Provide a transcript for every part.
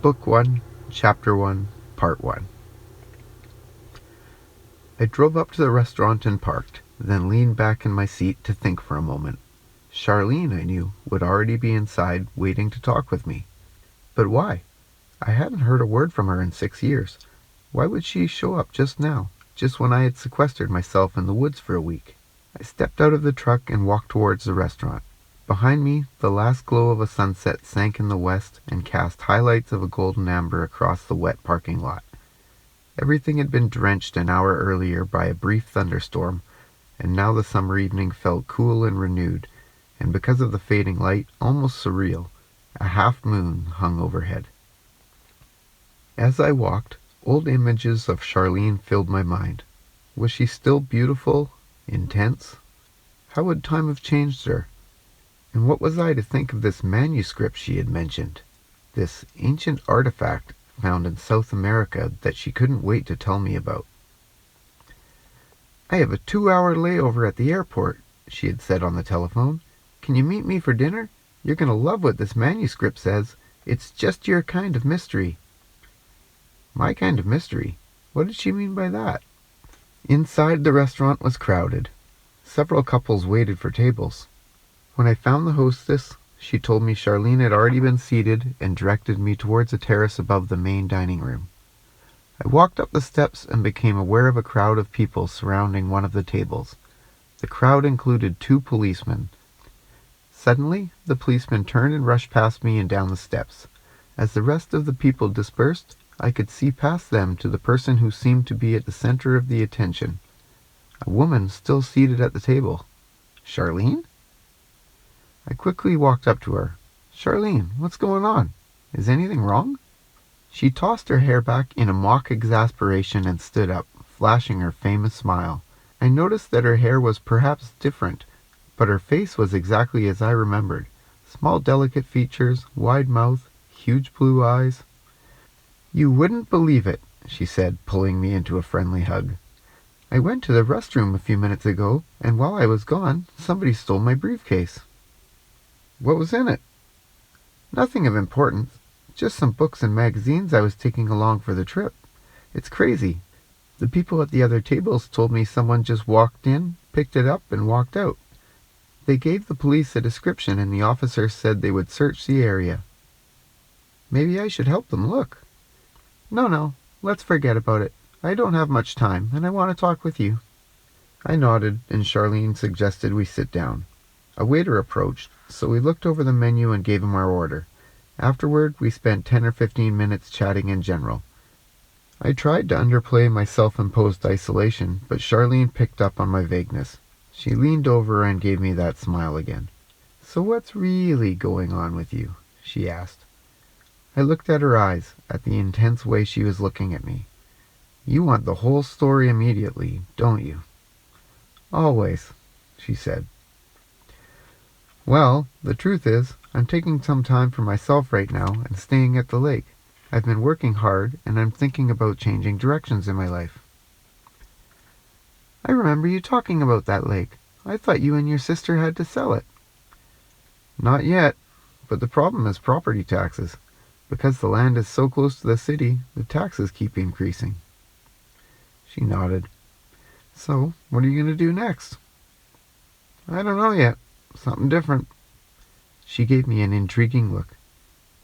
Book 1, Chapter 1, Part 1. I drove up to the restaurant and parked, then leaned back in my seat to think for a moment. Charlene, I knew, would already be inside waiting to talk with me. But why? I hadn't heard a word from her in 6 years. Why would she show up just now, just when I had sequestered myself in the woods for a week? I stepped out of the truck and walked towards the restaurant. Behind me, the last glow of a sunset sank in the west and cast highlights of a golden amber across the wet parking lot. Everything had been drenched an hour earlier by a brief thunderstorm, and now the summer evening felt cool and renewed, and because of the fading light, almost surreal. A half moon hung overhead. As I walked, old images of Charlene filled my mind. Was she still beautiful, intense? How would time have changed her? And what was I to think of this manuscript she had mentioned? This ancient artifact found in South America that she couldn't wait to tell me about. "I have a 2-hour layover at the airport," she had said on the telephone. "Can you meet me for dinner? You're going to love what this manuscript says. It's just your kind of mystery." My kind of mystery? What did she mean by that? Inside, the restaurant was crowded. Several couples waited for tables. When I found the hostess, she told me Charlene had already been seated and directed me towards a terrace above the main dining room. I walked up the steps and became aware of a crowd of people surrounding one of the tables. The crowd included 2 policemen. Suddenly, the policeman turned and rushed past me and down the steps. As the rest of the people dispersed, I could see past them to the person who seemed to be at the center of the attention. A woman still seated at the table. Charlene? I quickly walked up to her. "Charlene, what's going on? Is anything wrong?" She tossed her hair back in a mock exasperation and stood up, flashing her famous smile. I noticed that her hair was perhaps different, but her face was exactly as I remembered. Small, delicate features, wide mouth, huge blue eyes. "You wouldn't believe it," she said, pulling me into a friendly hug. "I went to the restroom a few minutes ago, and while I was gone, somebody stole my briefcase." "What was in it?" "Nothing of importance. Just some books and magazines I was taking along for the trip. It's crazy. The people at the other tables told me someone just walked in, picked it up, and walked out. They gave the police a description, and the officer said they would search the area." "Maybe I should help them look." No, let's forget about it. I don't have much time, and I want to talk with you." I nodded, and Charlene suggested we sit down. A waiter approached, so we looked over the menu and gave him our order. Afterward, we spent 10 or 15 minutes chatting in general. I tried to underplay my self-imposed isolation, but Charlene picked up on my vagueness. She leaned over and gave me that smile again. "So what's really going on with you?" she asked. I looked at her eyes, at the intense way she was looking at me. "You want the whole story immediately, don't you?" "Always," she said. "Well, the truth is, I'm taking some time for myself right now and staying at the lake. I've been working hard, and I'm thinking about changing directions in my life." "I remember you talking about that lake. I thought you and your sister had to sell it." "Not yet, but the problem is property taxes. Because the land is so close to the city, the taxes keep increasing." She nodded. "So, what are you going to do next?" "I don't know yet. Something different." She gave me an intriguing look.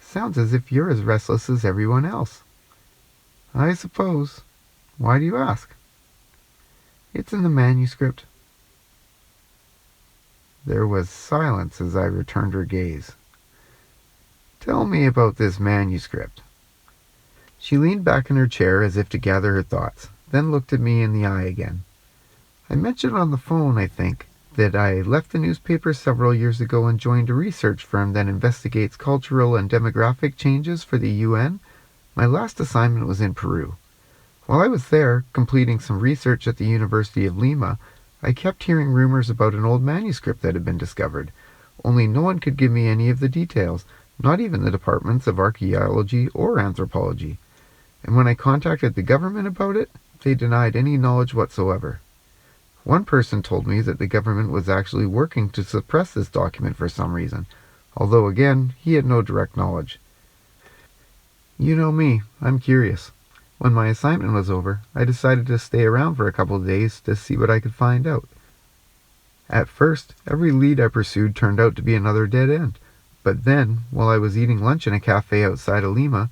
"Sounds as if you're as restless as everyone else." "I suppose. Why do you ask?" "It's in the manuscript." There was silence as I returned her gaze. "Tell me about this manuscript." She leaned back in her chair as if to gather her thoughts, then looked at me in the eye again. "I mentioned on the phone, I think, that I left the newspaper several years ago and joined a research firm that investigates cultural and demographic changes for the UN. My last assignment was in Peru. While I was there, completing some research at the University of Lima, I kept hearing rumors about an old manuscript that had been discovered, only no one could give me any of the details, not even the departments of archaeology or anthropology. And when I contacted the government about it, they denied any knowledge whatsoever. One person told me that the government was actually working to suppress this document for some reason, although again, he had no direct knowledge. You know me, I'm curious. When my assignment was over, I decided to stay around for a couple of days to see what I could find out. At first, every lead I pursued turned out to be another dead end. But then, while I was eating lunch in a cafe outside of Lima,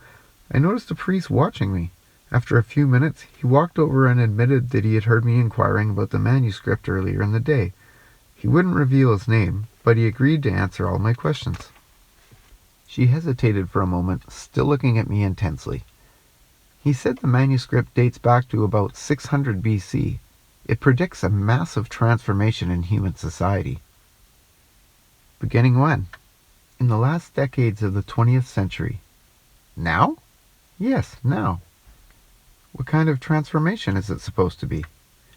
I noticed a priest watching me. After a few minutes, he walked over and admitted that he had heard me inquiring about the manuscript earlier in the day. He wouldn't reveal his name, but he agreed to answer all my questions. She hesitated for a moment, still looking at me intensely. He said the manuscript dates back to about 600 BC. It predicts a massive transformation in human society. Beginning when? In the last decades of the 20th century. Now? Yes, now. What kind of transformation is it supposed to be?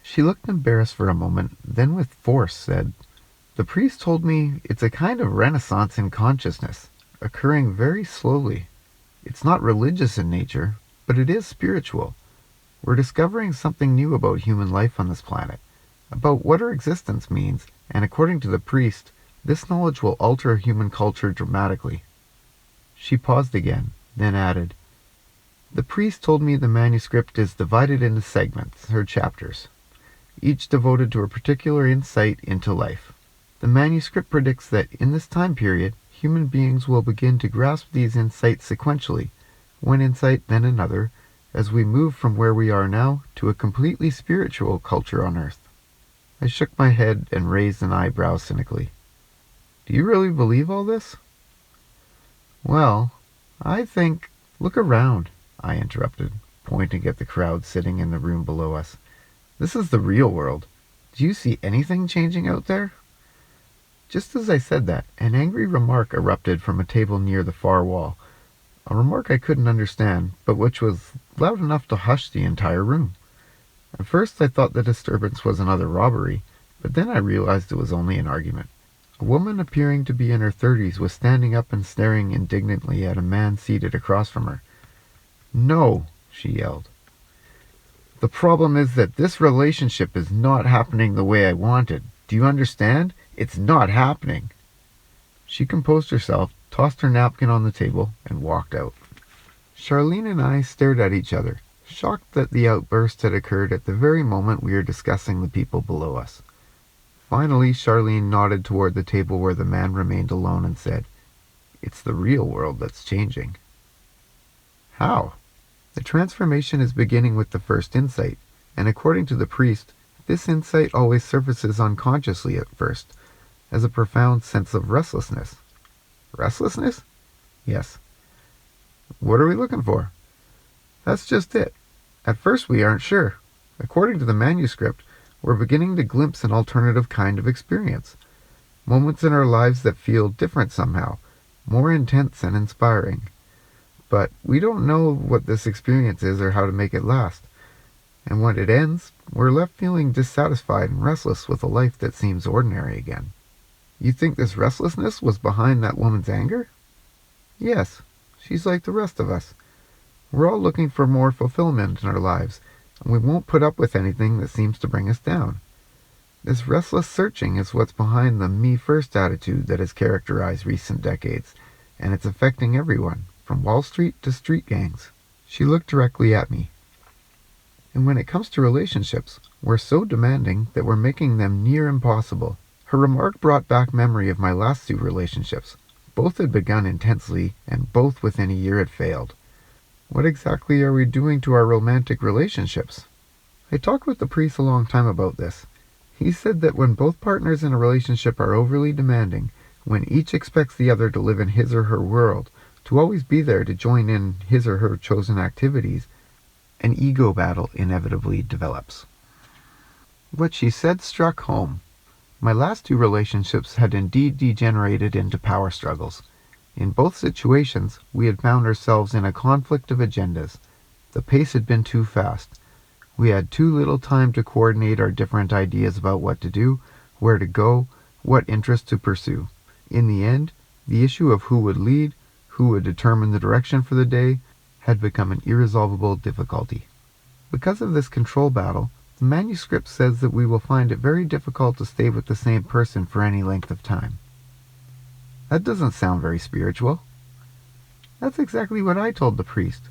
She looked embarrassed for a moment, then with force said, The priest told me it's a kind of renaissance in consciousness, occurring very slowly. It's not religious in nature, but it is spiritual. We're discovering something new about human life on this planet, about what our existence means, and according to the priest, this knowledge will alter human culture dramatically. She paused again, then added, The priest told me the manuscript is divided into segments, or chapters, each devoted to a particular insight into life. The manuscript predicts that in this time period, human beings will begin to grasp these insights sequentially, one insight then another, as we move from where we are now to a completely spiritual culture on Earth. I shook my head and raised an eyebrow cynically. Do you really believe all this? Well, I think... Look around, I interrupted, pointing at the crowd sitting in the room below us. This is the real world. Do you see anything changing out there? Just as I said that, an angry remark erupted from a table near the far wall. A remark I couldn't understand, but which was loud enough to hush the entire room. At first I thought the disturbance was another robbery, but then I realized it was only an argument. A woman appearing to be in her 30s was standing up and staring indignantly at a man seated across from her. No, she yelled. The problem is that this relationship is not happening the way I wanted. Do you understand? It's not happening. She composed herself, tossed her napkin on the table, and walked out. Charlene and I stared at each other, shocked that the outburst had occurred at the very moment we were discussing the people below us. Finally, Charlene nodded toward the table where the man remained alone and said, It's the real world that's changing. How? The transformation is beginning with the first insight, and according to the priest, this insight always surfaces unconsciously at first, as a profound sense of restlessness. Restlessness? Yes. What are we looking for? That's just it. At first we aren't sure. According to the manuscript, we're beginning to glimpse an alternative kind of experience. Moments in our lives that feel different somehow, more intense and inspiring. But we don't know what this experience is or how to make it last. And when it ends, we're left feeling dissatisfied and restless with a life that seems ordinary again. You think this restlessness was behind that woman's anger? Yes, she's like the rest of us. We're all looking for more fulfillment in our lives, and we won't put up with anything that seems to bring us down. This restless searching is what's behind the me-first attitude that has characterized recent decades, and it's affecting everyone, from Wall Street to street gangs. She looked directly at me. And when it comes to relationships, we're so demanding that we're making them near impossible. Her remark brought back memory of my last 2 relationships. Both had begun intensely, and both within a year had failed. What exactly are we doing to our romantic relationships? I talked with the priest a long time about this. He said that when both partners in a relationship are overly demanding, when each expects the other to live in his or her world, to always be there to join in his or her chosen activities, an ego battle inevitably develops. What she said struck home. My last 2 relationships had indeed degenerated into power struggles. In both situations, we had found ourselves in a conflict of agendas. The pace had been too fast. We had too little time to coordinate our different ideas about what to do, where to go, what interests to pursue. In the end, the issue of who would lead, who would determine the direction for the day, had become an irresolvable difficulty. Because of this control battle, the manuscript says that we will find it very difficult to stay with the same person for any length of time. That doesn't sound very spiritual. That's exactly what I told the priest.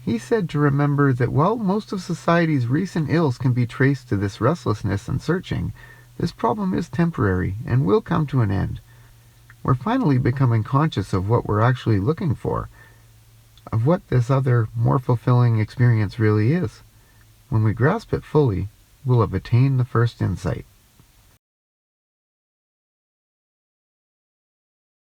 He said to remember that while most of society's recent ills can be traced to this restlessness and searching, this problem is temporary and will come to an end. We're finally becoming conscious of what we're actually looking for, of what this other, more fulfilling experience really is. When we grasp it fully, we'll have attained the first insight.